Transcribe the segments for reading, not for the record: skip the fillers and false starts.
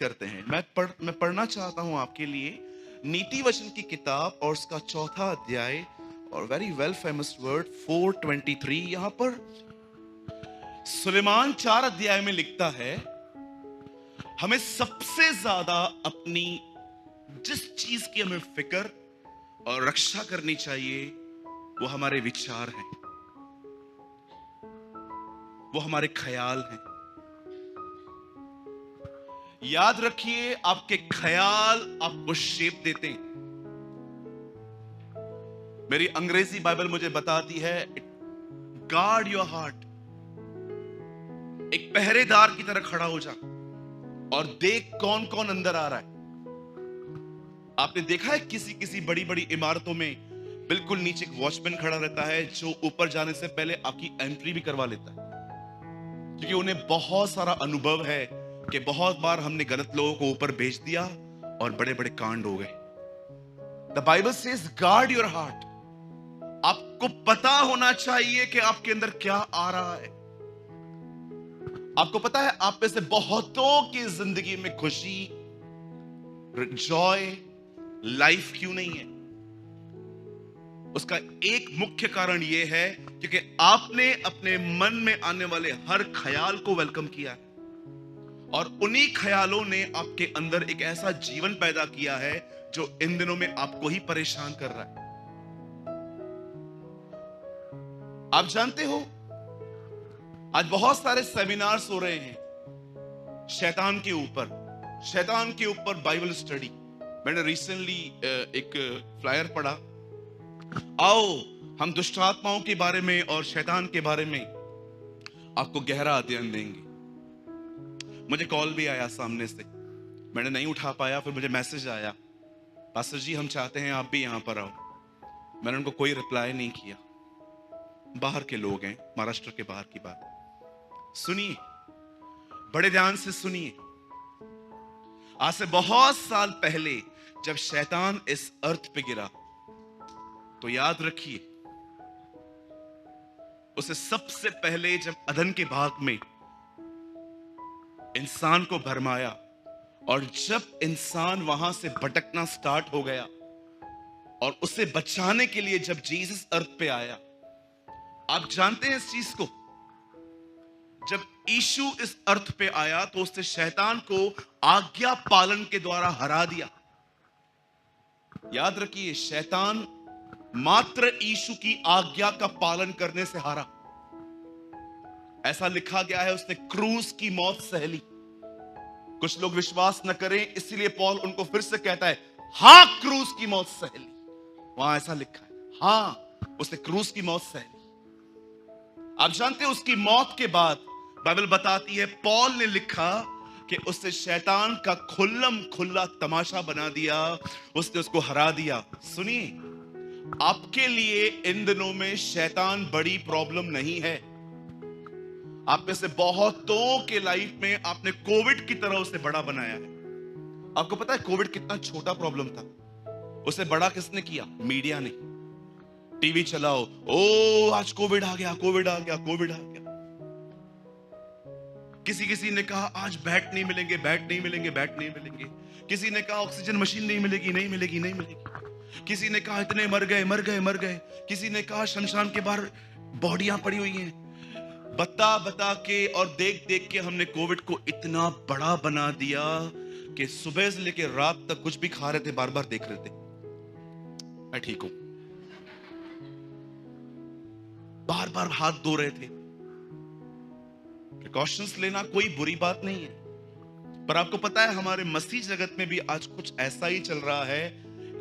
करते हैं। मैं पढ़ना चाहता हूं आपके लिए नीति वचन की किताब और उसका चौथा अध्याय और वेरी वेल फेमस वर्ड 423। यहां पर सुलेमान 4 अध्याय में लिखता है, हमें सबसे ज्यादा अपनी जिस चीज की हमें फिक्र और रक्षा करनी चाहिए वो हमारे विचार हैं, वो हमारे ख्याल हैं। याद रखिए, आपके ख्याल आपको शेप देते हैं। मेरी अंग्रेजी बाइबल मुझे बताती है, गार्ड योर हार्ट। एक पहरेदार की तरह खड़ा हो जा और देख कौन कौन अंदर आ रहा है। आपने देखा है किसी किसी बड़ी बड़ी इमारतों में बिल्कुल नीचे एक वॉचमैन खड़ा रहता है जो ऊपर जाने से पहले आपकी एंट्री भी करवा लेता है, क्योंकि उन्हें बहुत सारा अनुभव है कि बहुत बार हमने गलत लोगों को ऊपर भेज दिया और बड़े बड़े कांड हो गए। The Bible says guard your heart. आपको पता होना चाहिए कि आपके अंदर क्या आ रहा है। आपको पता है, आप में से बहुतों की जिंदगी में खुशी, जॉय, लाइफ क्यों नहीं है? उसका एक मुख्य कारण यह है क्योंकि आपने अपने मन में आने वाले हर ख्याल को वेलकम किया है और उन्हीं ख्यालों ने आपके अंदर एक ऐसा जीवन पैदा किया है जो इन दिनों में आपको ही परेशान कर रहा है। आप जानते हो, आज बहुत सारे सेमिनार्स हो रहे हैं शैतान के ऊपर बाइबल स्टडी। मैंने रिसेंटली एक फ्लायर पढ़ा, आओ हम दुष्ट आत्माओं के बारे में और शैतान के बारे में आपको गहरा अध्ययन देंगे। मुझे कॉल भी आया सामने से, मैंने नहीं उठा पाया, फिर मुझे मैसेज आया, पास्टर जी हम चाहते हैं आप भी यहां पर आओ। मैंने उनको कोई रिप्लाई नहीं किया। बाहर के लोग हैं, महाराष्ट्र के बाहर की बात। सुनिए, बड़े ध्यान से सुनिए। आज से बहुत साल पहले जब शैतान इस अर्थ पे गिरा तो याद रखिए, उसे सबसे पहले जब अदन के भाग में इंसान को भरमाया और जब इंसान वहां से भटकना स्टार्ट हो गया और उसे बचाने के लिए जब जीसस अर्थ पे आया, आप जानते हैं इस चीज को, जब यीशु इस अर्थ पे आया तो उसने शैतान को आज्ञा पालन के द्वारा हरा दिया। याद रखिए, शैतान मात्र यीशु की आज्ञा का पालन करने से हारा। ऐसा लिखा गया है, उसने क्रूस की मौत सह ली। कुछ लोग विश्वास न करें, इसलिए पौल उनको फिर से कहता है, हां क्रूस की मौत सह ली। वहां ऐसा लिखा है, हां उसने क्रूस की मौत सह ली। आप जानते हैं, उसकी मौत के बाद बाइबल बताती है, पौल ने लिखा कि उसने शैतान का खुल्लम खुल्ला तमाशा बना दिया, उसने उसको हरा दिया। सुनिए, आपके लिए इन दिनों में शैतान बड़ी प्रॉब्लम नहीं है। आप में से बहुतों के लाइफ में आपने कोविड की तरह उसे बड़ा बनाया है। आपको पता है कोविड कितना छोटा प्रॉब्लम था, उसे बड़ा किसने किया? मीडिया ने। टीवी चलाओ, ओ आज कोविड आ गया, कोविड आ गया, कोविड आ गया। किसी ने कहा आज बैट नहीं मिलेंगे, बैट नहीं मिलेंगे, बैट नहीं मिलेंगे। किसी ने कहा ऑक्सीजन मशीन नहीं मिलेगी, नहीं मिलेगी, नहीं मिलेगी। किसी ने कहा इतने मर गए, मर गए, मर गए। किसी ने कहा शमशान के बाहर बॉडियां पड़ी हुई हैं। बता बता के और देख देख के हमने कोविड को इतना बड़ा बना दिया कि सुबह से लेकर रात तक कुछ भी खा रहे थे, बार बार देख रहे थे मैं ठीक हूं, बार बार हाथ धो रहे थे। प्रिकॉशंस लेना कोई बुरी बात नहीं है, पर आपको पता है हमारे मसीह जगत में भी आज कुछ ऐसा ही चल रहा है।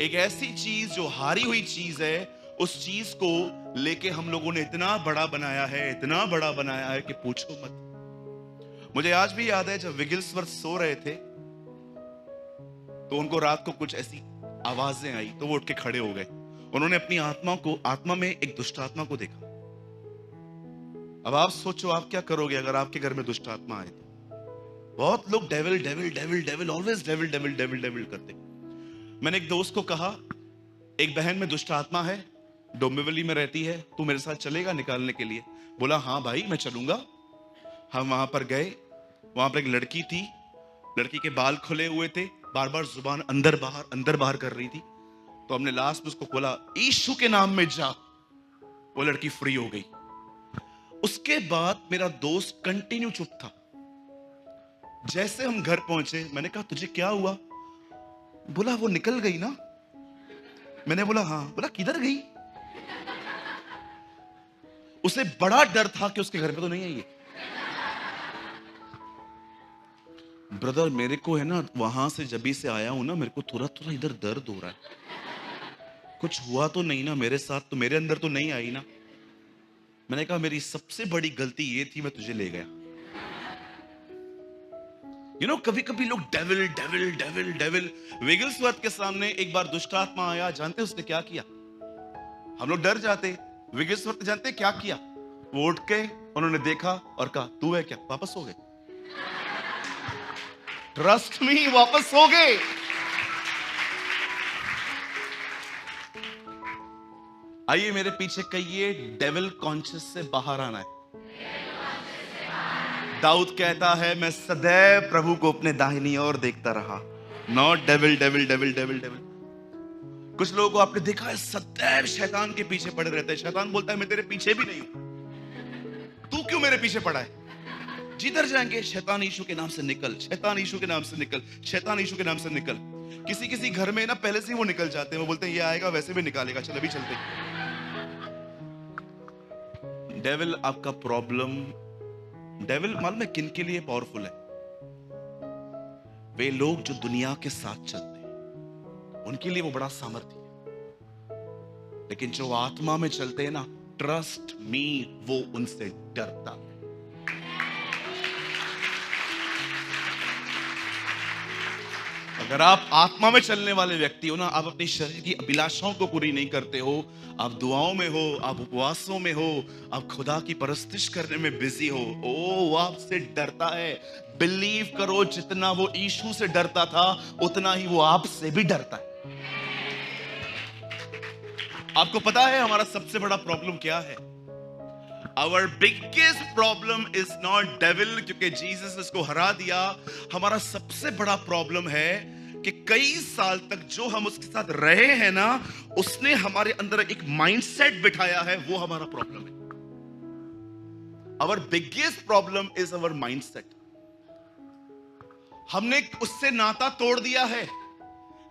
एक ऐसी चीज जो हारी हुई चीज है, उस चीज को लेके हम लोगों ने इतना बड़ा बनाया है, इतना बड़ा बनाया है कि पूछो मत। मुझे आज भी याद है जब विगिल्सवर्थ सो रहे थे तो उनको रात को कुछ ऐसी आवाजें आई तो वो उठ के खड़े हो गए। उन्होंने अपनी आत्मा में एक दुष्ट आत्मा को देखा। अब आप सोचो आप क्या करोगे अगर आपके घर में दुष्ट आत्मा आए तो? बहुत लोग devil devil devil devil always devil devil devil devil करते। मैंने एक दोस्त को कहा, एक बहन में दुष्ट आत्मा है, डोंबिवली में रहती है, तू मेरे साथ चलेगा निकालने के लिए? बोला हाँ भाई मैं चलूंगा। हम वहां पर गए, वहां पर एक लड़की थी लड़की के बाल खुले हुए थे, बार बार जुबान अंदर बाहर कर रही थी। तो हमने लास्ट में उसको बोला यीशु के नाम में जा। वो लड़की फ्री हो गई। उसके बाद मेरा दोस्त कंटिन्यू चुप था। जैसे हम घर पहुंचे, मैंने कहा तुझे क्या हुआ? बोला वो निकल गई ना। मैंने बोला हाँ। बोला किधर गई? उसे बड़ा डर था कि उसके घर पे तो नहीं आई है। ब्रदर मेरे को है ना, वहां से जबी से आया हूं ना, मेरे को थोड़ा थोड़ा इधर दर्द हो रहा है। कुछ हुआ तो नहीं ना मेरे साथ? तो मेरे अंदर तो नहीं आई ना? मैंने कहा मेरी सबसे बड़ी गलती ये थी, मैं तुझे ले गया। कभी कभी लोग डेविल डेविल डेविल डेविल। विगिल्सवर्थ के सामने एक बार दुष्ट आत्मा आया। जानते उसने क्या किया? हम लोग डर जाते। विगिल्सवर्थ जानते क्या किया? वो उठ के उन्होंने देखा और कहा तू है क्या? वापस हो गए। ट्रस्ट मी, वापस हो गए। आइए मेरे पीछे कहिए, डेविल कॉन्शियस से बाहर आना है। दाऊद कहता है मैं सदैव प्रभु को अपने दाहिनी ओर देखता रहा। Not devil devil devil devil devil. कुछ लोगों को आपने देखा है सदैव शैतान के पीछे पड़े रहते हैं। शैतान बोलता है मैं तेरे पीछे भी नहीं हूं, तू क्यों मेरे पीछे पड़ा है? जिधर जाएंगे शैतान यीशु के नाम से निकल, शैतान यीशु के नाम से निकल, शैतान यीशु के नाम से निकल। किसी किसी घर में ना पहले से ही वो निकल जाते हैं। वो बोलते हैं ये आएगा वैसे भी निकालेगा, चल अभी चलते। डेविल आपका प्रॉब्लम, डेविल मालूम है किन के लिए पावरफुल है? वे लोग जो दुनिया के साथ चलते हैं, उनके लिए वो बड़ा सामर्थ्य है। लेकिन जो आत्मा में चलते हैं ना, ट्रस्ट मी, वो उनसे डरता है। अगर आप आत्मा में चलने वाले व्यक्ति हो ना, आप अपनी शरीर की अभिलाषाओं को पूरी नहीं करते हो, आप दुआओं में हो, आप उपवासों में हो, आप खुदा की परस्तिश करने में बिजी हो, वो आपसे डरता है। बिलीव करो, जितना वो यीशु से डरता था उतना ही वो आपसे भी डरता है। आपको पता है हमारा सबसे बड़ा प्रॉब्लम क्या है? Our biggest problem is not devil, क्योंकि जीसस इसको हरा दिया। हमारा सबसे बड़ा प्रॉब्लम है कि कई साल तक जो हम उसके साथ रहे हैं ना, उसने हमारे अंदर एक माइंडसेट बिठाया है, वो हमारा प्रॉब्लम है। Our biggest problem is our mindset। हमने उससे नाता तोड़ दिया है,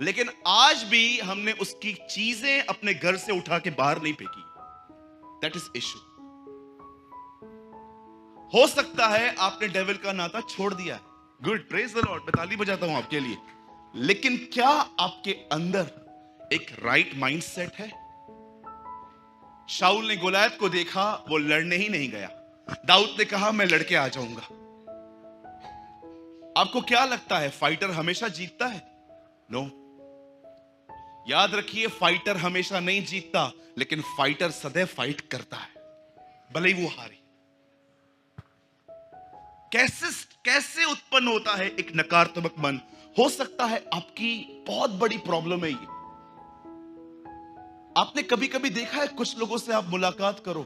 लेकिन आज भी हमने उसकी चीजें अपने घर से उठा के बाहर नहीं फेंकी। That is issue। हो सकता है आपने डेविल का नाता छोड़ दिया है। गुड, प्रेज द लॉर्ड, मैं ताली बजाता हूं आपके लिए। लेकिन क्या आपके अंदर एक राइट माइंडसेट है? शाऊल ने गोलायत को देखा, वो लड़ने ही नहीं गया। दाऊद ने कहा मैं लड़के आ जाऊंगा। आपको क्या लगता है फाइटर हमेशा जीतता है? नो। याद रखिए, फाइटर हमेशा नहीं जीतता, लेकिन फाइटर सदैव फाइट करता है, भले ही वो हारे। कैसे उत्पन्न होता है एक नकारात्मक मन? हो सकता है आपकी बहुत बड़ी प्रॉब्लम है ये। आपने कभी कभी देखा है कुछ लोगों से आप मुलाकात करो,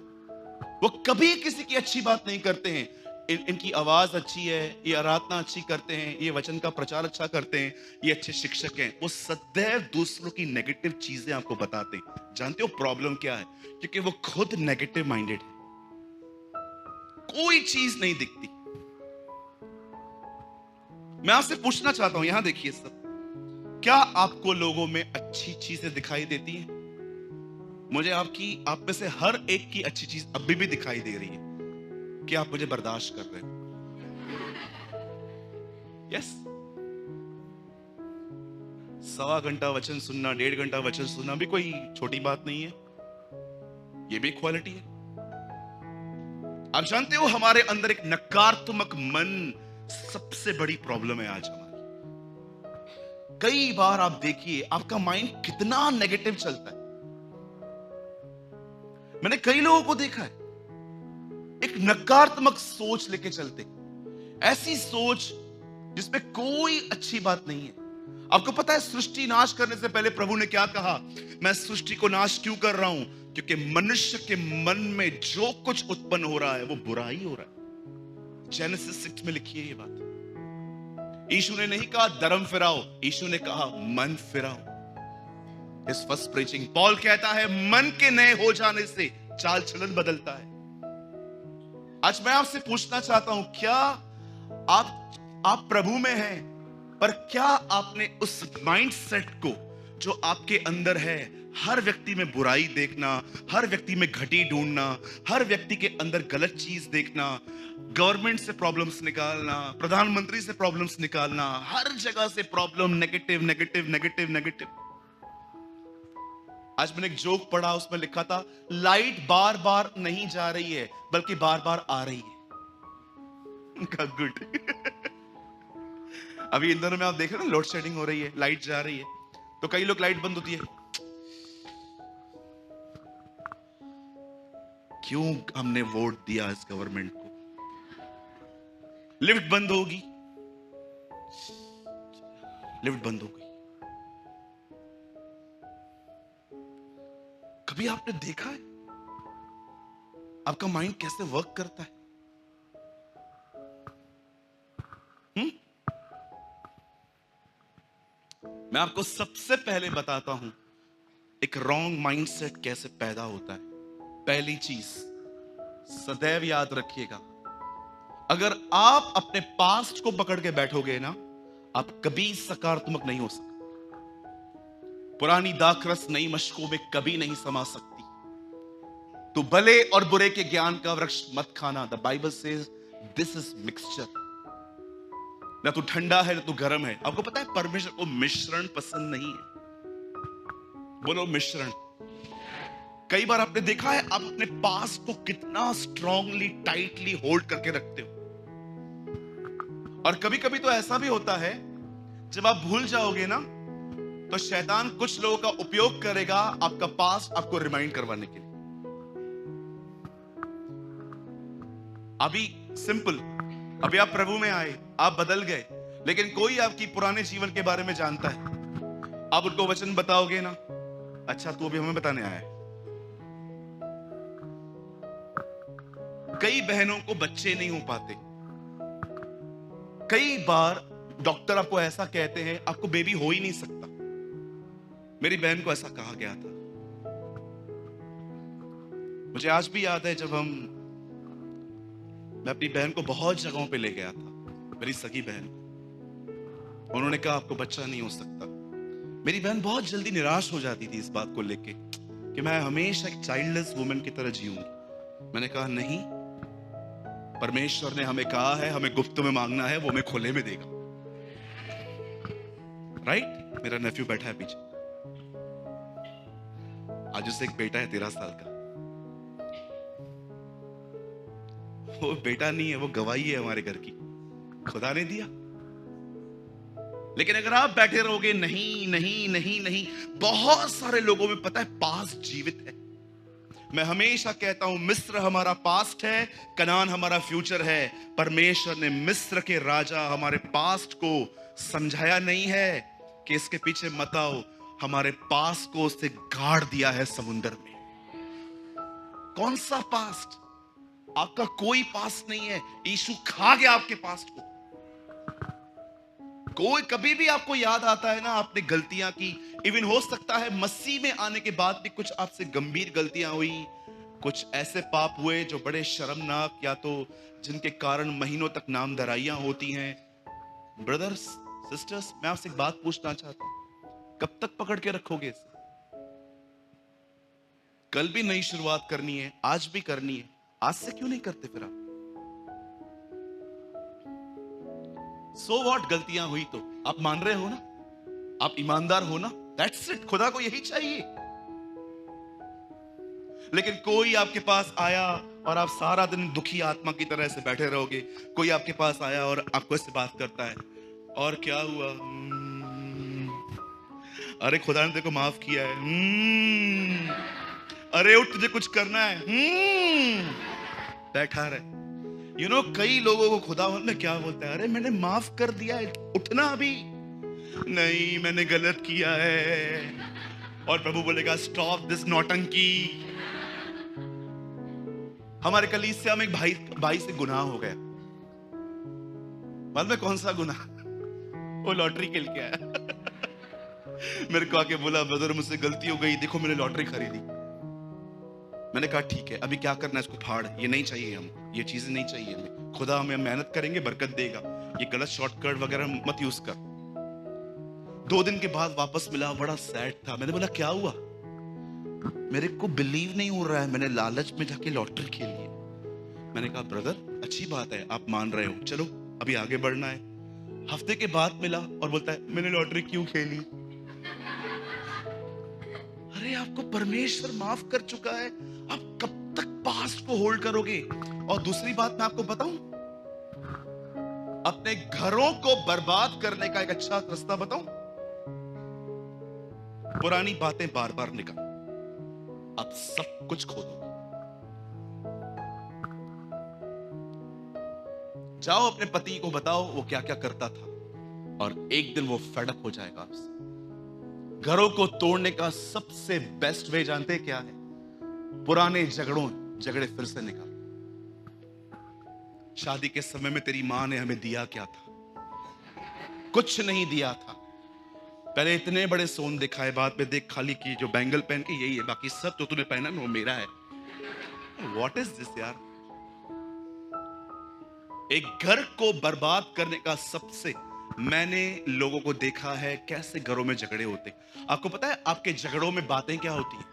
वो कभी किसी की अच्छी बात नहीं करते हैं। इनकी आवाज अच्छी है, ये आराधना अच्छी करते हैं, ये वचन का प्रचार अच्छा करते हैं, ये अच्छे शिक्षक हैं। वो सदैव दूसरों की नेगेटिव चीजें आपको बताते हैं। जानते हो प्रॉब्लम क्या है? क्योंकि वो खुद नेगेटिव माइंडेड है, कोई चीज नहीं दिखती। मैं आपसे पूछना चाहता हूं, यहां देखिए सब, क्या आपको लोगों में अच्छी चीजें दिखाई देती हैं? मुझे आप में से हर एक की अच्छी चीज अभी भी दिखाई दे रही है कि आप मुझे बर्दाश्त कर रहे हो। यस, 1.25 घंटा वचन सुनना, 1.5 घंटा वचन सुनना भी कोई छोटी बात नहीं है, ये भी क्वालिटी है। आप जानते हो हमारे अंदर एक नकारात्मक मन सबसे बड़ी प्रॉब्लम है आज हमारी। कई बार आप देखिए आपका माइंड कितना नेगेटिव चलता है। मैंने कई लोगों को देखा है एक नकारात्मक सोच लेके चलते, ऐसी सोच जिसमें कोई अच्छी बात नहीं है। आपको पता है सृष्टि नाश करने से पहले प्रभु ने क्या कहा? मैं सृष्टि को नाश क्यों कर रहा हूं? क्योंकि मनुष्य के मन में जो कुछ उत्पन्न हो रहा है वो बुरा ही हो रहा है। जेनेसिस 6 में लिखी है ये बात। यीशु ने नहीं कहा धर्म फिराओ, यीशु ने कहा मन फिराओ। इस फर्स्ट प्रीचिंग पॉल कहता है मन के नए हो जाने से चाल चलन बदलता है। आज मैं आपसे पूछना चाहता हूं, क्या आप प्रभु में हैं, पर क्या आपने उस माइंडसेट को जो आपके अंदर है, हर व्यक्ति में बुराई देखना, हर व्यक्ति में घटी ढूंढना, हर व्यक्ति के अंदर गलत चीज देखना, गवर्नमेंट से प्रॉब्लम्स निकालना, प्रधानमंत्री से प्रॉब्लम्स निकालना, हर जगह से problem, negative negative negative negative. आज मैंने एक जोक पढ़ा, उसमें लिखा था लाइट बार बार नहीं जा रही है बल्कि बार बार आ रही है। गुड। अभी इन दोनों में आप देख रहे हो ना, लोड शेडिंग हो रही है, लाइट जा रही है, तो कई लोग लाइट बंद होती है, क्यों हमने वोट दिया इस गवर्नमेंट को। लिफ्ट बंद होगी, लिफ्ट बंद हो गई। कभी आपने देखा है आपका माइंड कैसे वर्क करता है? मैं आपको सबसे पहले बताता हूं एक रॉन्ग माइंडसेट कैसे पैदा होता है। पहली चीज सदैव याद रखिएगा, अगर आप अपने पास्ट को पकड़ के बैठोगे ना, आप कभी सकारात्मक नहीं हो सकते। पुरानी दाखरस नई मशकों में कभी नहीं समा सकती। तो भले और बुरे के ज्ञान का वृक्ष मत खाना। The Bible says this is mixture. ना तो ठंडा है ना तो गर्म है। आपको पता है परमेश्वर को मिश्रण पसंद नहीं है। बोलो मिश्रण। कई बार आपने देखा है आप अपने पास को कितना स्ट्रांगली टाइटली होल्ड करके रखते हो, और कभी कभी तो ऐसा भी होता है जब आप भूल जाओगे ना, तो शैतान कुछ लोगों का उपयोग करेगा आपका पास्ट आपको रिमाइंड करवाने के लिए। अभी सिंपल, अभी आप प्रभु में आए, आप बदल गए, लेकिन कोई आपकी पुराने जीवन के बारे में जानता है, आप उनको वचन बताओगे ना, अच्छा तू अभी हमें बताने आया है। कई बहनों को बच्चे नहीं हो पाते। कई बार डॉक्टर आपको ऐसा कहते हैं आपको बेबी हो ही नहीं सकता। मेरी बहन को ऐसा कहा गया था। मुझे आज भी याद है जब मैं अपनी बहन को बहुत जगहों पे ले गया था, मेरी सगी बहन, उन्होंने कहा आपको बच्चा नहीं हो सकता। मेरी बहन बहुत जल्दी निराश हो जाती थी इस बात को लेके कि मैं हमेशा एक चाइल्डलेस वुमन की तरह जीऊंगी। मैंने कहा नहीं, परमेश्वर ने हमें कहा है हमें गुप्त में मांगना है, वो हमें खुले में देगा। राइट? मेरा नेफ्यू बैठा है पीछे, आज उससे एक बेटा है 13 साल का। वो बेटा नहीं है, वो गवाही है हमारे घर की, खुदा ने दिया। लेकिन अगर आप बैठे रहोगे नहीं नहीं नहीं नहीं, बहुत सारे लोगों में पता है पास्ट जीवित है। मैं हमेशा कहता हूं मिस्र हमारा पास्ट है, कनान हमारा फ्यूचर है। परमेश्वर ने मिस्र के राजा हमारे पास्ट को समझाया नहीं है कि इसके पीछे मत आओ, हमारे पास्ट को उससे गाड़ दिया है समुंदर में। कौन सा पास्ट? आपका कोई पास्ट नहीं है, यीशु खा गया आपके पास्ट को। कोई कभी भी आपको याद आता है ना आपने गलतियां की, इवन हो सकता है मसीह में आने के बाद भी कुछ आपसे गंभीर गलतियां हुई, कुछ ऐसे पाप हुए जो बड़े शर्मनाक, या तो जिनके कारण महीनों तक नामधराइयां होती हैं। ब्रदर्स सिस्टर्स, मैं आपसे एक बात पूछना चाहता हूं, कब तक पकड़ के रखोगे इसे? कल भी नई शुरुआत करनी है, आज भी करनी है, आज से क्यों नहीं करते फिर आप? सो व्हाट, गलतियां हुई तो आप मान रहे हो ना, आप ईमानदार हो ना, दैट्स इट। खुदा को यही चाहिए। लेकिन कोई आपके पास आया और आप सारा दिन दुखी आत्मा की तरह से बैठे रहोगे। कोई आपके पास आया और आपको ऐसे बात करता है, और क्या हुआ? अरे खुदा ने तेरे को माफ किया है। अरे उठ, तुझे कुछ करना है। बैठा रहे। यू नो, कई लोगों को खुदा में क्या बोलता है, अरे मैंने माफ कर दिया है, उठना अभी। नहीं, मैंने गलत किया है। और प्रभु बोलेगा स्टॉप दिस नौटंकी। हमारे कलीसिया में एक भाई से गुनाह हो गया। मालूम है कौन सा गुनाह? वो लॉटरी खेल के आया। मेरे को आके बोला, ब्रदर मुझसे गलती हो गई, देखो मैंने लॉटरी खरीदी। मैंने कहा ठीक है, अभी क्या करना है, इसको फाड़, ये नहीं चाहिए हमको, ये चीजें नहीं चाहिए हमें, खुदा हमें मेहनत करेंगे बरकत देगा, ये गलत शॉर्टकट वगैरह मत यूज कर। 2 दिन के बाद वापस मिला, बड़ा सैड था। मैंने बोला क्या हुआ? मेरे को बिलीव नहीं हो रहा है, मैंने लालच में जाके लॉटरी खेली है। मैंने कहा ब्रदर अच्छी बात है, आप मान रहे हो, चलो अभी आगे बढ़ना है। हफ्ते के बाद मिला और बोलता है मैंने लॉटरी क्यों खेली? अरे आपको परमेश्वर माफ कर चुका है, आप कब तक पास्ट को होल्ड करोगे? और दूसरी बात मैं आपको बताऊं, अपने घरों को बर्बाद करने का एक अच्छा रास्ता बताऊं, पुरानी बातें बार बार निकाल, आप सब कुछ खो दो। जाओ अपने पति को बताओ वो क्या क्या करता था, और एक दिन वो फेड अप हो जाएगा आपसे। घरों को तोड़ने का सबसे बेस्ट वे जानते हैं क्या है? पुराने झगड़े फिर से निकाल। शादी के समय में तेरी मां ने हमें दिया क्या था? कुछ नहीं दिया था। पहले इतने बड़े सोन दिखाए, बाद में देख खाली की जो बैंगल पहन के यही है, बाकी सब तो तूने पहना ना वो मेरा है। व्हाट इज दिस यार? एक घर को बर्बाद करने का सबसे, मैंने लोगों को देखा है कैसे घरों में झगड़े होते। आपको पता है आपके झगड़ों में बातें क्या होती है?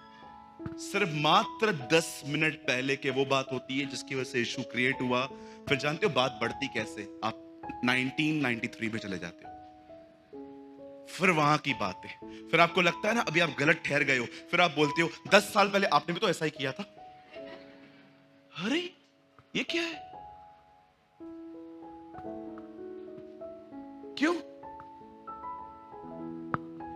सिर्फ मात्र 10 मिनट पहले के वो बात होती है जिसकी वजह से इशू क्रिएट हुआ। फिर जानते हो बात बढ़ती कैसे? आप 1993 में चले जाते हो, फिर वहां की बातें, फिर आपको लगता है ना अभी आप गलत ठहर गए हो, फिर आप बोलते हो 10 साल पहले आपने भी तो ऐसा ही किया था। अरे ये क्या है? क्यों?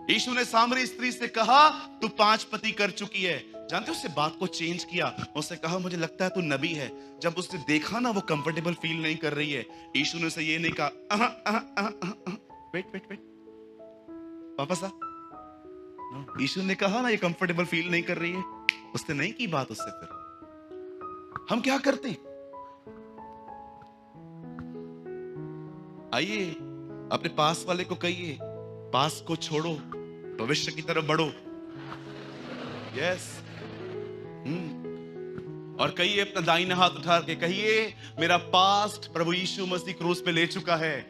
यीशु ने सामरी स्त्री से कहा तू 5 पति कर चुकी है। जानते हो उससे बात को चेंज किया, उससे कहा मुझे लगता है तू नबी है। जब उसने देखा ना वो कंफर्टेबल फील नहीं कर रही है, यीशु ने उसे ये नहीं कहा वेट वेट वेट वापस आ। यीशु ने कहा ना ये कंफर्टेबल फील नहीं कर रही है, उसने नहीं की बात उससे। फिर हम क्या करते हैं? आइए अपने पास वाले को कहिए, पास को छोड़ो, भविष्य की तरफ बढ़ो। यस। और कहिए अपना दाहिना हाथ उठा के कहिए, मेरा पास्ट प्रभु यीशु मसीह क्रूस पे ले चुका है।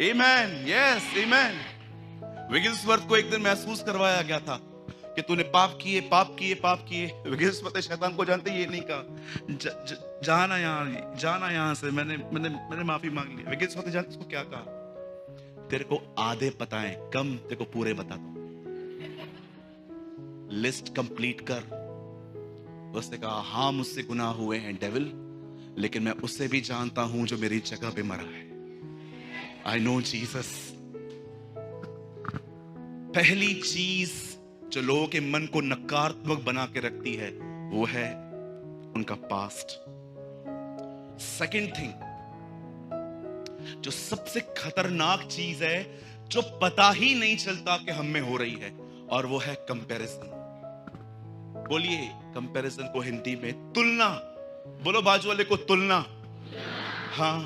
आमेन। Yes amen. विगिल्सवर्थ को एक दिन महसूस करवाया गया था कि तूने पाप किए पाप किए पाप किए। विगिल्सवर्थ शैतान को जानते ये नहीं कहा जाना यहां से, मैंने माफी मांग ली। विगिल्सवर्थ जानते उसको क्या कहा? तेरे को आधे पता है, कम तेरे को पूरे बता दो, लिस्ट कंप्लीट कर। उसने कहा हाँ मुझसे गुनाह हुए हैं डेविल, लेकिन मैं उससे भी जानता हूं जो मेरी जगह पे मरा है। I know Jesus. पहली चीज जो लोगों के मन को नकारात्मक बना के रखती है वो है उनका पास्ट। सेकंड थिंग, जो सबसे खतरनाक चीज है जो पता ही नहीं चलता कि हम में हो रही है, और वो है कंपैरिजन। बोलिए कंपैरिजन को हिंदी में तुलना। बोलो बाजू वाले को तुलना। हाँ,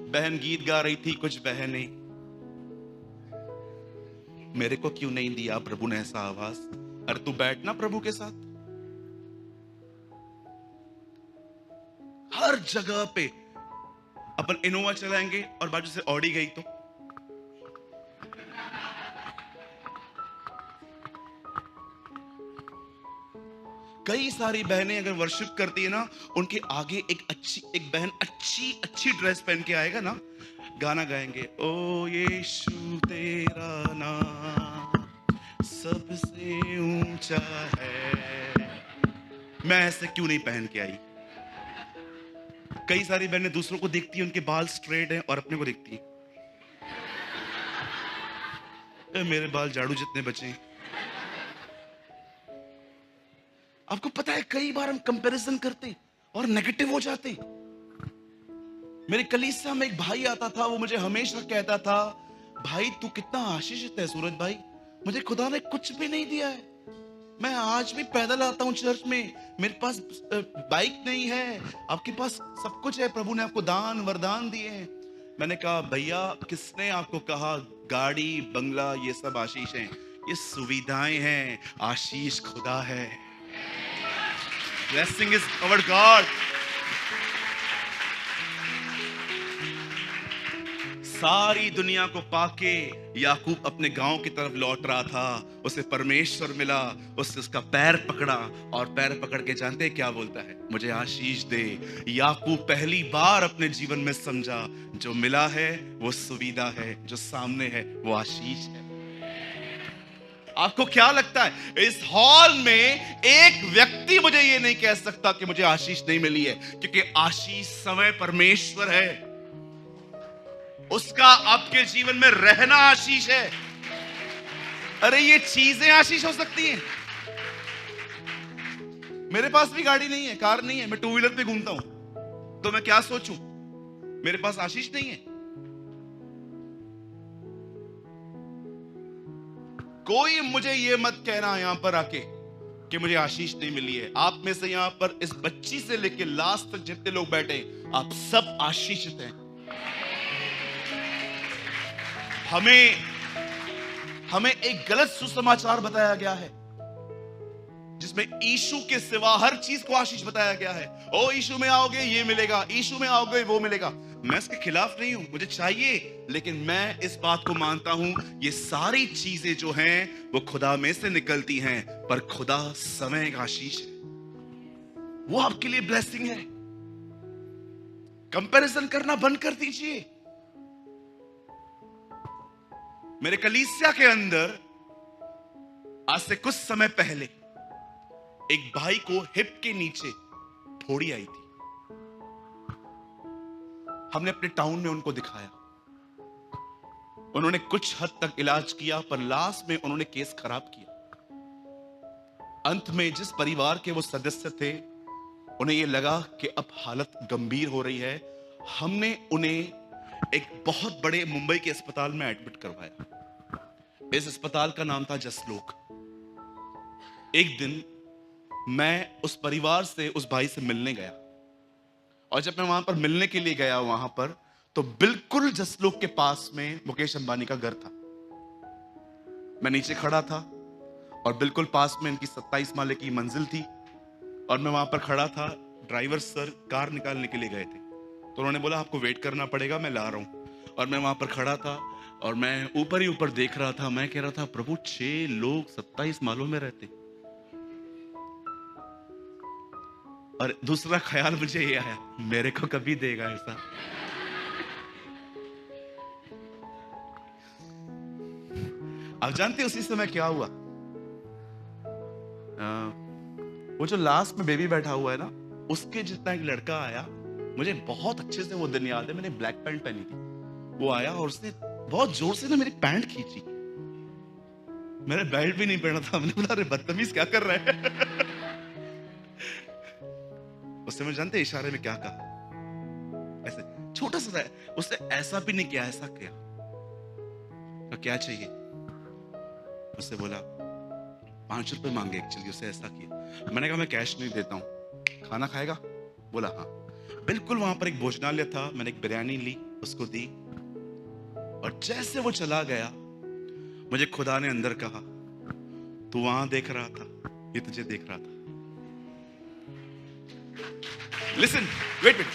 बहन गीत गा रही थी, कुछ बहनें, मेरे को क्यों नहीं दिया प्रभु ने ऐसा आवाज? अरे तू बैठना प्रभु के साथ। हर जगह पे अपन इनोवा चलाएंगे और बाजू से ऑडी गई तो कई सारी बहनें अगर वर्शिप करती है ना, उनके आगे एक बहन अच्छी ड्रेस पहन के आएगा ना, गाना गाएंगे, ओ यीशु तेरा नाम सबसे ऊंचा है। मैं ऐसे क्यों नहीं पहन के आई? कई सारी बहनें दूसरों को देखती है, उनके बाल स्ट्रेट हैं, और अपने को देखती है मेरे बाल झाड़ू जितने बचे। आपको पता है कई बार हम कंपैरिजन करते और नेगेटिव हो जाते। मेरे कलीसिया में एक भाई आता था, वो मुझे हमेशा कहता था, भाई तू कितना आशीषित है सूरज भाई, मुझे खुदा ने कुछ भी नहीं दिया है। मैं आज भी पैदल आता हूं चर्च में, मेरे पास बाइक नहीं है, आपके पास सब कुछ है, प्रभु ने आपको दान वरदान दिए हैं। मैंने कहा भैया किसने आपको कहा गाड़ी बंगला ये सब आशीष है? ये सुविधाएं हैं, आशीष खुदा है। Blessing is our God. सारी दुनिया को पाके याकूब अपने गांव की तरफ लौट रहा था, उसे परमेश्वर मिला, उसने उसका पैर पकड़ा और पैर पकड़ के जानते हैं क्या बोलता है? मुझे आशीष दे। याकूब पहली बार अपने जीवन में समझा जो मिला है वो सुविधा है, जो सामने है वो आशीष है। आपको क्या लगता है इस हॉल में एक व्यक्ति मुझे ये नहीं कह सकता कि मुझे आशीष नहीं मिली है? क्योंकि आशीष समय परमेश्वर है, उसका आपके जीवन में रहना आशीष है। अरे ये चीजें आशीष हो सकती हैं। मेरे पास भी गाड़ी नहीं है, कार नहीं है, मैं टू व्हीलर पे घूमता हूं, तो मैं क्या सोचूं? मेरे पास आशीष नहीं है। कोई मुझे ये मत कहना यहां पर आके कि मुझे आशीष नहीं मिली है। आप में से यहां पर इस बच्ची से लेके लास्ट तक जितने लोग बैठे, आप सब आशीषित हैं। हमें एक गलत सुसमाचार बताया गया है जिसमें यीशु के सिवा हर चीज को आशीष बताया गया है। ओ यीशु में आओगे ये मिलेगा, यीशु में आओगे वो मिलेगा। मैं इसके खिलाफ नहीं हूं, मुझे चाहिए, लेकिन मैं इस बात को मानता हूं ये सारी चीजें जो हैं वो खुदा में से निकलती हैं, पर खुदा समय का आशीष है, वो आपके लिए ब्लेसिंग है। कंपैरिजन करना बंद कर दीजिए। मेरे कलीसिया के अंदर आज से कुछ समय पहले एक भाई को हिप के नीचे फोड़ी आई थी। हमने अपने टाउन में उनको दिखाया, उन्होंने कुछ हद तक इलाज किया, पर लास्ट में उन्होंने केस खराब किया। अंत में जिस परिवार के वो सदस्य थे, उन्हें यह लगा कि अब हालत गंभीर हो रही है। हमने उन्हें एक बहुत बड़े मुंबई के अस्पताल में एडमिट करवाया। इस अस्पताल का नाम था जसलोक। एक दिन मैं उस परिवार से, उस भाई से मिलने गया, और जब मैं वहां पर मिलने के लिए गया वहां पर, तो बिल्कुल जसलोक के पास में मुकेश अंबानी का घर था। मैं नीचे खड़ा था और बिल्कुल पास में इनकी 27 माले की मंजिल थी, और मैं वहां पर खड़ा था। ड्राइवर सर कार निकालने के लिए गए थे, तो उन्होंने बोला आपको वेट करना पड़ेगा, मैं ला रहा हूं। और मैं वहां पर खड़ा था और मैं ऊपर ही ऊपर देख रहा था। मैं कह रहा था प्रभु 6 लोग 27 मालों में रहते। और दूसरा ख्याल मुझे ये आया, मेरे को कभी देगा ऐसा? आप जानते उसी समय क्या हुआ? वो जो लास्ट में बेबी बैठा हुआ है ना, उसके जितना एक लड़का आया, मुझे बहुत अच्छे से वो दिन याद है। मैंने ब्लैक पैंट पहनी थी, वो आया और उसने बहुत जोर से ना मेरी पैंट खींची। मैंने बेल्ट भी नहीं पहना था। मैंने बोला अरे बदतमीज क्या कर रहा है? उससे मैं जानते इशारे में क्या कहा, ऐसे छोटा सा, उसने ऐसा भी नहीं किया, ऐसा किया। तो क्या चाहिए? उससे बोला 5 रुपए मांगे एक्चुअली, उससे ऐसा किया। मैंने कहा मैं कैश नहीं देता हूं, खाना खाएगा? बोला हाँ। बिल्कुल वहां पर एक भोजनालय था, मैंने एक बिरयानी ली, उसको दी, और जैसे वो चला गया, मुझे खुदा ने अंदर कहा तू वहां देख रहा था, ये तुझे देख रहा था। लिसन, वेट वेट,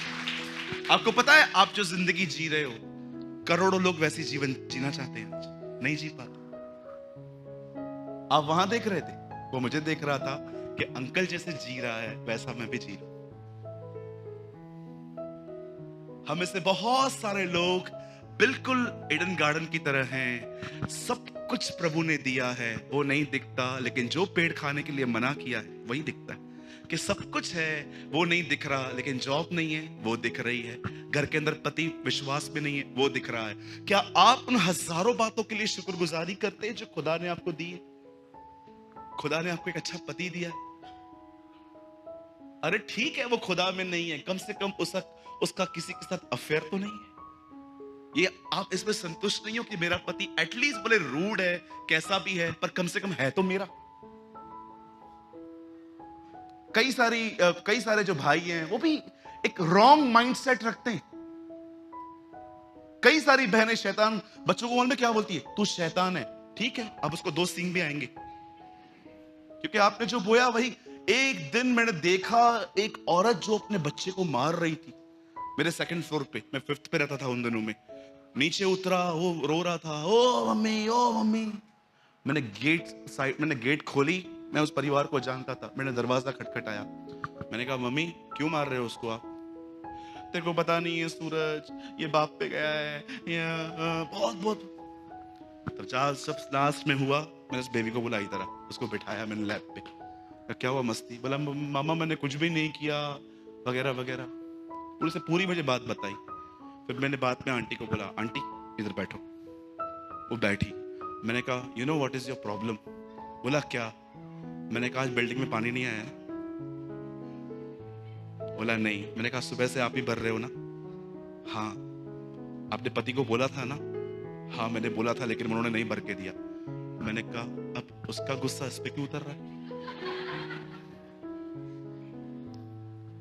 आपको पता है आप जो जिंदगी जी रहे हो, करोड़ों लोग वैसी जीवन जीना चाहते हैं, आज नहीं जी पाते। आप वहां देख रहे थे, वो मुझे देख रहा था कि अंकल जैसे जी रहा है वैसा मैं भी जी रहा हूं। हमें से बहुत सारे लोग बिल्कुल एडन गार्डन की तरह हैं, सब कुछ प्रभु ने दिया है, वो नहीं दिखता, लेकिन जो पेड़ खाने के लिए मना किया है वही दिखता है। कि सब कुछ है वो नहीं दिख रहा, लेकिन जॉब नहीं है वो दिख रही है, घर के अंदर पति विश्वास में नहीं है वो दिख रहा है। क्या आप उन हजारों बातों के लिए शुक्रगुजारी करते हैं जो खुदा ने आपको दी है? खुदा ने आपको एक अच्छा पति दिया है। अरे ठीक है वो खुदा में नहीं है, कम से कम उसका किसी के साथ अफेयर तो नहीं है। ये आप इसमें संतुष्ट नहीं हो कि मेरा पति एटलीस्ट भले रूड है, कैसा भी है, पर कम से कम है तो मेरा। कई सारे जो भाई हैं वो भी एक रॉन्ग माइंडसेट रखते हैं। कई सारी बहनें शैतान बच्चों को मन में क्या बोलती है, तू शैतान है। ठीक है, अब उसको 2 सींग भी आएंगे, क्योंकि आपने जो बोया वही। एक दिन मैंने देखा एक औरत जो अपने बच्चे को मार रही थी, मेरे 2nd फ्लोर पे, मैं 5th पे रहता था उन दिनों में। नीचे उतरा, वो रो रहा था, ओ मम्मी ओ मम्मी। मैंने गेट खोली, मैं उस परिवार को जानता था। मैंने दरवाजा खटखटाया, मैंने कहा मम्मी क्यों मार रहे हो उसको आप? तेरे को पता नहीं है सूरज, ये बाप पे गया है बहुत बहुत। तो सब लास्ट में हुआ, मैंने उस बेबी को बुलाई तरह, उसको बिठाया मैंने लैब पे। क्या हुआ मस्ती? बोला मामा मैंने कुछ भी नहीं किया वगैरह वगैरह। उनसे पूरी मुझे बात बताई। फिर मैंने बाद में आंटी को बोला, आंटी इधर बैठो। वो बैठी। मैंने कहा you know what is your problem? बोला क्या? मैंने कहा आज बिल्डिंग में पानी नहीं आया है। बोला नहीं। मैंने कहा सुबह से आप ही भर रहे हो ना? हाँ। आपने पति को बोला था ना? हाँ मैंने बोला था, लेकिन उन्होंने नहीं भर के दिया। मैंने कहा अब उसका गुस्सा इस पे क्यों उतर रहा है?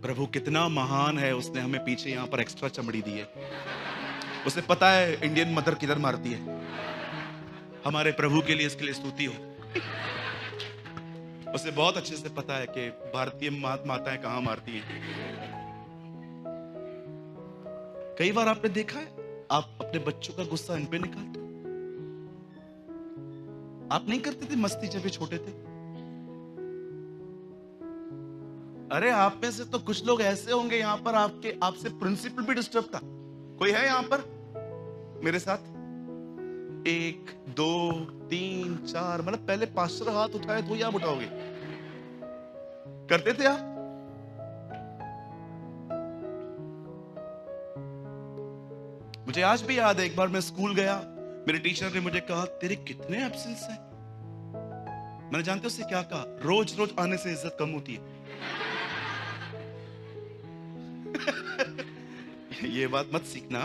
प्रभु कितना महान है, उसने हमें पीछे यहां पर एक्स्ट्रा चमड़ी दी है। उसे पता है इंडियन मदर किधर मारती है। हमारे प्रभु के लिए इसके लिए स्तुति हो। उसे बहुत अच्छे से पता है कि भारतीय माताएं कहां मारती हैं। कई बार आपने देखा है, आप अपने बच्चों का गुस्सा इन पे निकालते। आप नहीं करते थे मस्ती जब ये छोटे थे? अरे आप में से तो कुछ लोग ऐसे होंगे यहां पर, आपसे प्रिंसिपल भी डिस्टर्ब था। कोई है यहां पर मेरे साथ? 1 2 3 4, मतलब पहले पास्टर हाथ उठाए तो ही आप उठाओगे। करते थे आप? मुझे आज भी याद है, एक बार मैं स्कूल गया, मेरे टीचर ने मुझे कहा तेरे कितने एब्सेंस हैं। मैंने जानते उससे क्या कहा? रोज रोज आने से इज्जत कम होती है। ये बात मत सीखना।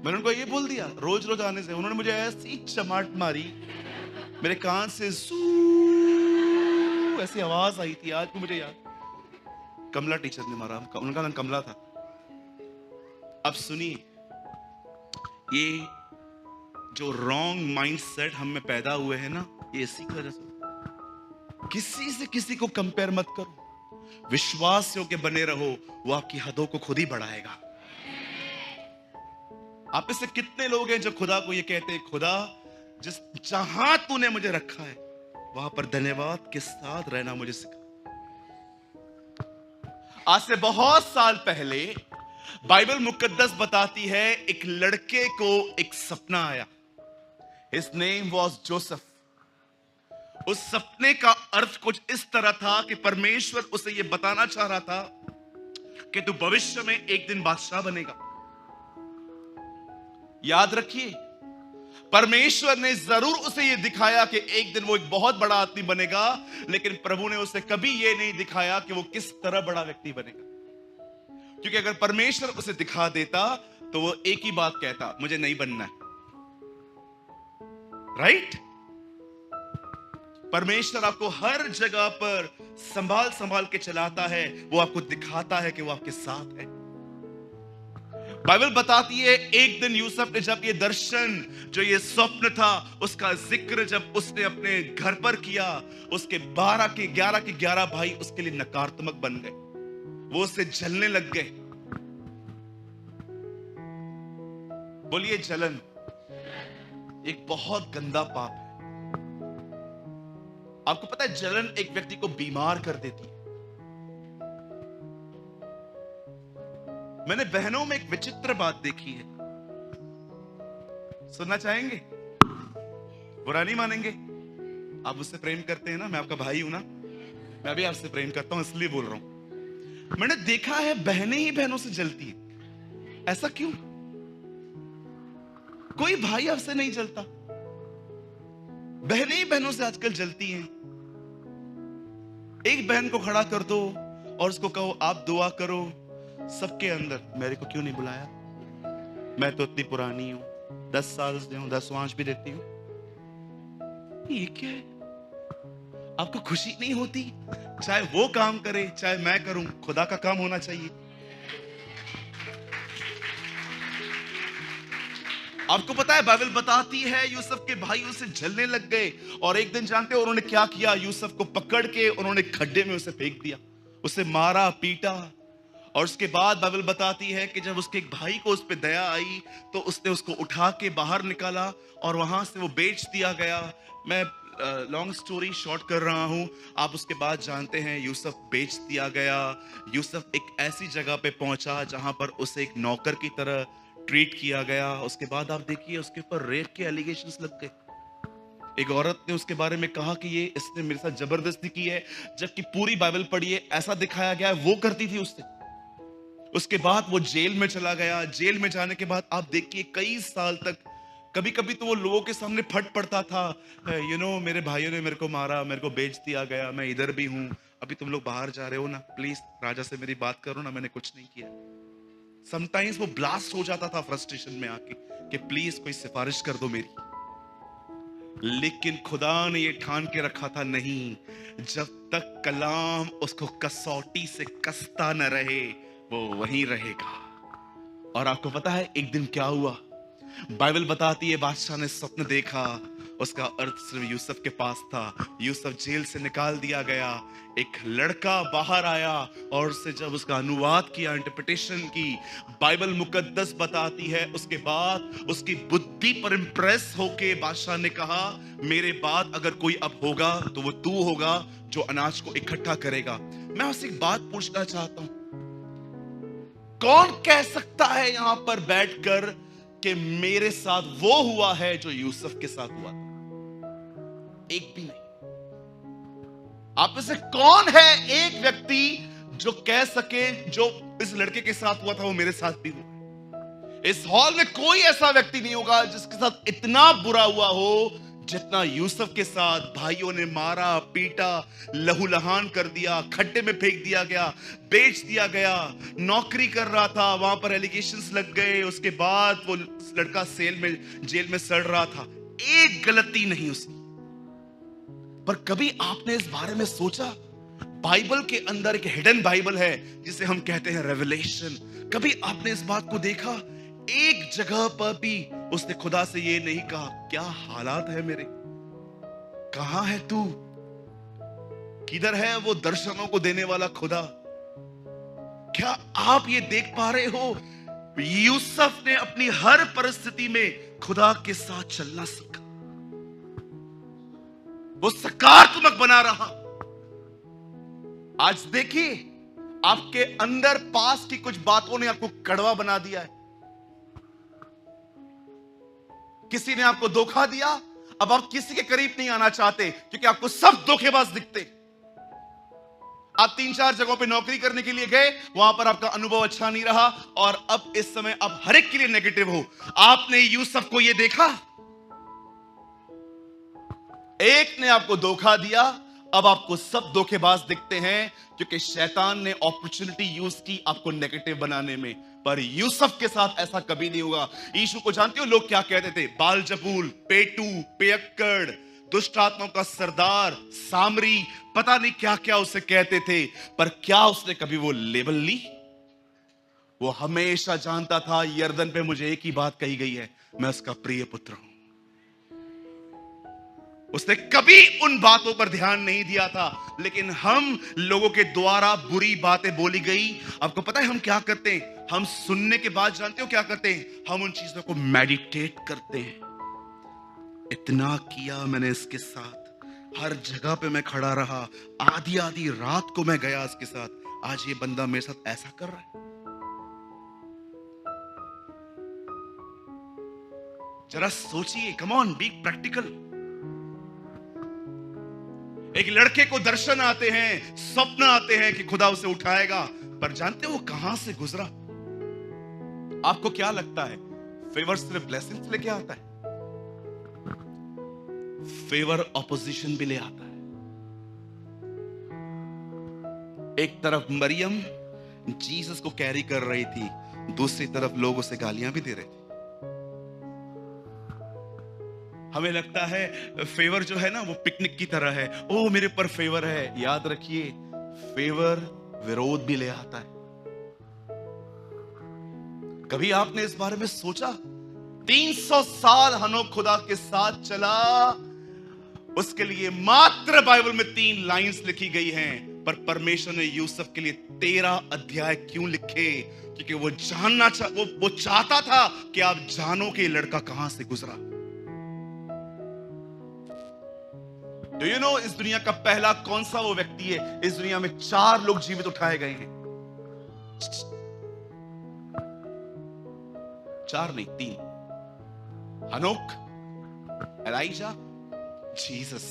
मैंने उनको ये बोल दिया रोज रोज आने से। उन्होंने मुझे ऐसी चमाट मारी, मेरे कान से ऐसी आवाज आई थी, आज भी मुझे याद। कमला टीचर ने मारा, उनका नाम कमला था। अब सुनिए, ये जो रॉन्ग माइंडसेट हम में पैदा हुए हैं ना, ये इसी की वजह से। किसी से किसी को कंपेयर मत करो, विश्वास योग्य बने रहो, वो आपकी हदों को खुद ही बढ़ाएगा। आप में से कितने लोग हैं जो खुदा को ये कहते हैं, खुदा जहां तूने मुझे रखा है वहां पर धन्यवाद के साथ रहना मुझे सिखा। आज से बहुत साल पहले बाइबल मुकद्दस बताती है, एक लड़के को एक सपना आया। His name was Joseph. उस सपने का अर्थ कुछ इस तरह था कि परमेश्वर उसे यह बताना चाह रहा था कि तू भविष्य में एक दिन बादशाह बनेगा। याद रखिए, परमेश्वर ने जरूर उसे यह दिखाया कि एक दिन वो एक बहुत बड़ा आदमी बनेगा, लेकिन प्रभु ने उसे कभी यह नहीं दिखाया कि वो किस तरह बड़ा व्यक्ति बनेगा। क्योंकि अगर परमेश्वर उसे दिखा देता तो वो एक ही बात कहता, मुझे नहीं बनना है। राइट? परमेश्वर आपको हर जगह पर संभाल संभाल के चलाता है। वो आपको दिखाता है कि वो आपके साथ है। बाइबल बताती है, एक दिन यूसुफ ने जब ये दर्शन, जो ये स्वप्न था, उसका जिक्र जब उसने अपने घर पर किया, उसके 11 के 11 भाई उसके लिए नकारात्मक बन गए। वो उससे जलने लग गए। बोलिए, जलन एक बहुत गंदा पाप है। आपको पता है, जलन एक व्यक्ति को बीमार कर देती है। मैंने बहनों में एक विचित्र बात देखी है, सुनना चाहेंगे? बुरा नहीं मानेंगे? आप मुझसे प्रेम करते हैं ना, मैं आपका भाई हूं ना, मैं भी आपसे प्रेम करता हूं, इसलिए बोल रहा हूं। मैंने देखा है बहनें ही बहनों से जलती है। ऐसा क्यों? कोई भाई आपसे नहीं जलता, बहनें ही बहनों से आजकल जलती हैं। एक बहन को खड़ा कर दो और उसको कहो आप दुआ करो, सबके अंदर मेरे को क्यों नहीं बुलाया, मैं तो इतनी पुरानी हूं, 10 साल से हूं, 10 वांच भी देती हूं। ये क्या है? आपको खुशी नहीं होती चाहे वो काम करे चाहे मैं करूं, खुदा का काम होना चाहिए। आपको पता है बाइबल बताती है यूसुफ के भाई उसे जलने लग गए, और एक दिन जानते हो उन्होंने क्या किया? यूसुफ को पकड़ के उन्होंने खड्डे में उसे फेंक दिया, उसे मारा पीटा। और उसके बाद बाइबल बताती है कि जब उसके एक भाई को उस पर दया आई तो उसने उसको उठा के बाहर निकाला और वहां से वो बेच दिया गया। मैं लॉन्ग स्टोरी शॉर्ट कर रहा हूं, आप उसके बाद जानते हैं यूसुफ बेच दिया गया। यूसुफ एक ऐसी जगह पे पहुंचा जहां पर उसे एक नौकर की तरह ट्रीट किया गया। उसके बाद आप देखिए उसके ऊपर रेप के एलिगेशंस लग गए। एक औरत ने उसके बारे में कहा कि ये इसने मेरे साथ जबरदस्ती की है, जबकि पूरी बाइबल पढ़िए ऐसा दिखाया गया है वो करती थी उससे। उसके बाद वो जेल में चला गया। जेल में जाने के बाद आप देखिए कई साल तक, कभी कभी तो वो लोगों के सामने फट पड़ता था, मेरे भाइयों ने मेरे को मारा, मेरे को बेच दिया गया, मैं इधर भी हूं, अभी तुम लोग बाहर जा रहे हो ना, प्लीज राजा से मेरी बात करो ना, मैंने कुछ नहीं किया। समटाइम्स वो ब्लास्ट हो जाता था फ्रस्ट्रेशन में आके कि प्लीज कोई सिफारिश कर दो मेरी। लेकिन खुदा ने ये ठान के रखा था, नहीं, जब तक कलाम उसको कसौटी से कसता न रहे वो वहीं रहेगा। और आपको पता है एक दिन क्या हुआ? बाइबल बताती है बादशाह ने स्वप्न देखा, उसका अर्थ सिर्फ यूसुफ के पास था। यूसुफ जेल से निकाल दिया गया, एक लड़का बाहर आया और उससे जब उसका अनुवाद किया, इंटरप्रिटेशन की, बाइबल मुकद्दस बताती है उसके बाद उसकी बुद्धि पर इंप्रेस होके बादशाह ने कहा, मेरे बाद अगर कोई अब होगा तो वो तू होगा जो अनाज को इकट्ठा करेगा। मैं आपसे एक बात पूछना चाहता हूं, कौन कह सकता है यहां पर बैठकर कि मेरे साथ वो हुआ है जो यूसुफ के साथ हुआ था? एक भी नहीं। आप में से कौन है एक व्यक्ति जो कह सके जो इस लड़के के साथ हुआ था वो मेरे साथ भी हुआ? इस हॉल में कोई ऐसा व्यक्ति नहीं होगा जिसके साथ इतना बुरा हुआ हो जितना यूसुफ के साथ। भाइयों ने मारा पीटा, लहूलुहान कर दिया, खड्डे में फेंक दिया गया, बेच दिया गया। नौकरी कर रहा था, वहां पर एलिगेशंस लग गए। उसके बाद वो लड़का जेल में सड़ रहा था। एक गलती नहीं उसकी। पर कभी आपने इस बारे में सोचा? बाइबल के अंदर एक हिडन बाइबल है जिसे हम कहते हैं रेवलेशन। कभी आपने इस बात को देखा? एक जगह पर भी उसने खुदा से ये नहीं कहा, क्या हालात है मेरे, कहां है तू, किधर है वो दर्शनों को देने वाला खुदा? क्या आप ये देख पा रहे हो? यूसुफ ने अपनी हर परिस्थिति में खुदा के साथ चलना सीखा, वो सकारात्मक बना रहा। आज देखिए आपके अंदर पास की कुछ बातों ने आपको कड़वा बना दिया है। किसी ने आपको धोखा दिया, अब आप किसी के करीब नहीं आना चाहते क्योंकि आपको सब धोखेबाज दिखते। आप 3-4 जगहों पे नौकरी करने के लिए गए, वहां पर आपका अनुभव अच्छा नहीं रहा, और अब इस समय आप हर एक के लिए नेगेटिव हो। आपने यूसुफ को यह देखा, एक ने आपको धोखा दिया, अब आपको सब धोखेबाज दिखते हैं क्योंकि शैतान ने अपॉर्चुनिटी यूज की आपको नेगेटिव बनाने में। पर यूसुफ के साथ ऐसा कभी नहीं होगा। यीशु को जानते हो लोग क्या कहते थे? बालजबूल, पेटू, पियक्कड़, दुष्ट आत्माओं का सरदार, सामरी, पता नहीं क्या क्या उसे कहते थे। पर क्या उसने कभी वो लेबल ली? वो हमेशा जानता था यरदन पे मुझे एक ही बात कही गई है, मैं उसका प्रिय पुत्र हूं। उसने कभी उन बातों पर ध्यान नहीं दिया था। लेकिन हम लोगों के द्वारा बुरी बातें बोली गई। आपको पता है हम क्या करते हैं? हम सुनने के बाद जानते हो क्या करते हैं? हम उन चीजों को मेडिटेट करते हैं। इतना किया मैंने इसके साथ, हर जगह पे मैं खड़ा रहा, आधी आधी रात को मैं गया इसके साथ, आज ये बंदा मेरे साथ ऐसा कर रहा है। जरा सोचिए, कम ऑन, बी प्रैक्टिकल। एक लड़के को दर्शन आते हैं, स्वप्न आते हैं कि खुदा उसे उठाएगा, पर जानते हो वो कहां से गुजरा? आपको क्या लगता है फेवर सिर्फ ब्लेसिंग्स लेके आता है? फेवर ऑपोजिशन भी ले आता है। एक तरफ मरियम जीसस को कैरी कर रही थी, दूसरी तरफ लोग उसे गालियां भी दे रहे थे। हमें लगता है फेवर जो है ना वो पिकनिक की तरह है, ओ मेरे पर फेवर है। याद रखिए फेवर विरोध भी ले आता है। कभी आपने इस बारे में सोचा? 300 साल हनोक खुदा के साथ चला, उसके लिए मात्र बाइबल में 3 लाइंस लिखी गई हैं, पर परमेश्वर ने यूसुफ के लिए 13 अध्याय क्यों लिखे? क्योंकि वो जानना वो चाहता था कि आप जानो कि लड़का कहां से गुजरा। Do you know इस दुनिया का पहला कौन सा वो व्यक्ति है? इस दुनिया में 4 लोग जीवित उठाए गए हैं। 4 नहीं, 3। हनोक, एलाइजा, जीसस।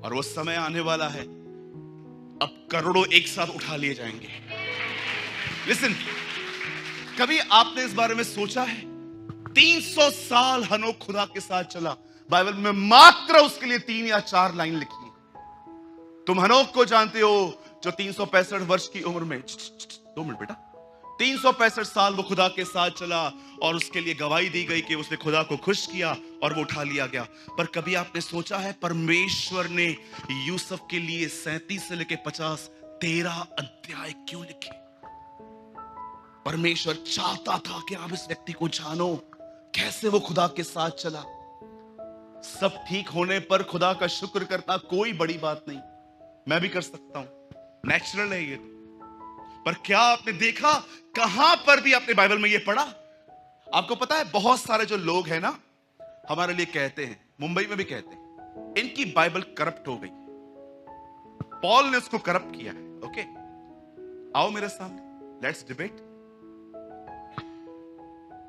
और वो समय आने वाला है, अब करोड़ों एक साथ उठा लिए जाएंगे। लिसन, कभी आपने इस बारे में सोचा है? 300 साल हनोक खुदा के साथ चला, बाइबल में मात्र उसके लिए 3 या 4 लाइन लिखी है। तुम हनोक को जानते हो, जो 365 वर्ष की उम्र में, 2 मिनट बेटा, 365 साल वो खुदा के साथ चला और उसके लिए गवाही दी गई कि उसने खुदा को खुश किया और वो उठा लिया गया। पर कभी आपने सोचा है परमेश्वर ने यूसुफ के लिए 37 से लेकर 50 13 अध्याय क्यों लिखे? परमेश्वर चाहता था कि आप इस व्यक्ति को जानो, कैसे वो खुदा के साथ चला। सब ठीक होने पर खुदा का शुक्र करना कोई बड़ी बात नहीं, मैं भी कर सकता हूं, नेचुरल है ये। पर क्या आपने देखा, कहां पर भी आपने बाइबल में ये पढ़ा? आपको पता है बहुत सारे जो लोग हैं ना, हमारे लिए कहते हैं, मुंबई में भी कहते हैं, इनकी बाइबल करप्ट हो गई, पॉल ने उसको करप्ट किया है। ओके, आओ मेरे सामने, लेट्स डिबेट।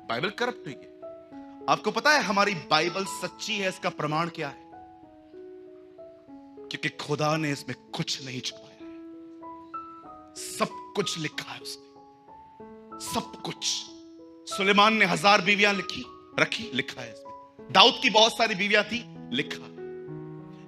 बाइबल करप्ट हुई है। आपको पता है हमारी बाइबल सच्ची है, इसका प्रमाण क्या है? क्योंकि खुदा ने इसमें कुछ नहीं छुपाया है, सब कुछ लिखा है उसने, सब कुछ। सुलेमान ने 1000 बीवियां रखी, लिखा है इसमें। दाऊद की बहुत सारी बीवियां थी, लिखा।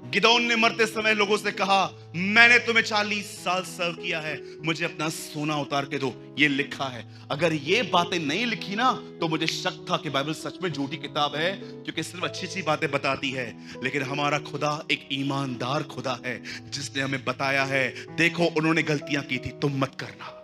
गिदोन ने मरते समय लोगों से कहा, मैंने तुम्हें 40 साल सर्व किया है, मुझे अपना सोना उतार के दो, ये लिखा है। अगर ये बातें नहीं लिखी ना, तो मुझे शक था कि बाइबल सच में झूठी किताब है, क्योंकि सिर्फ अच्छी अच्छी बातें बताती है। लेकिन हमारा खुदा एक ईमानदार खुदा है, जिसने हमें बताया है, देखो उन्होंने गलतियां की थी, तुम मत करना।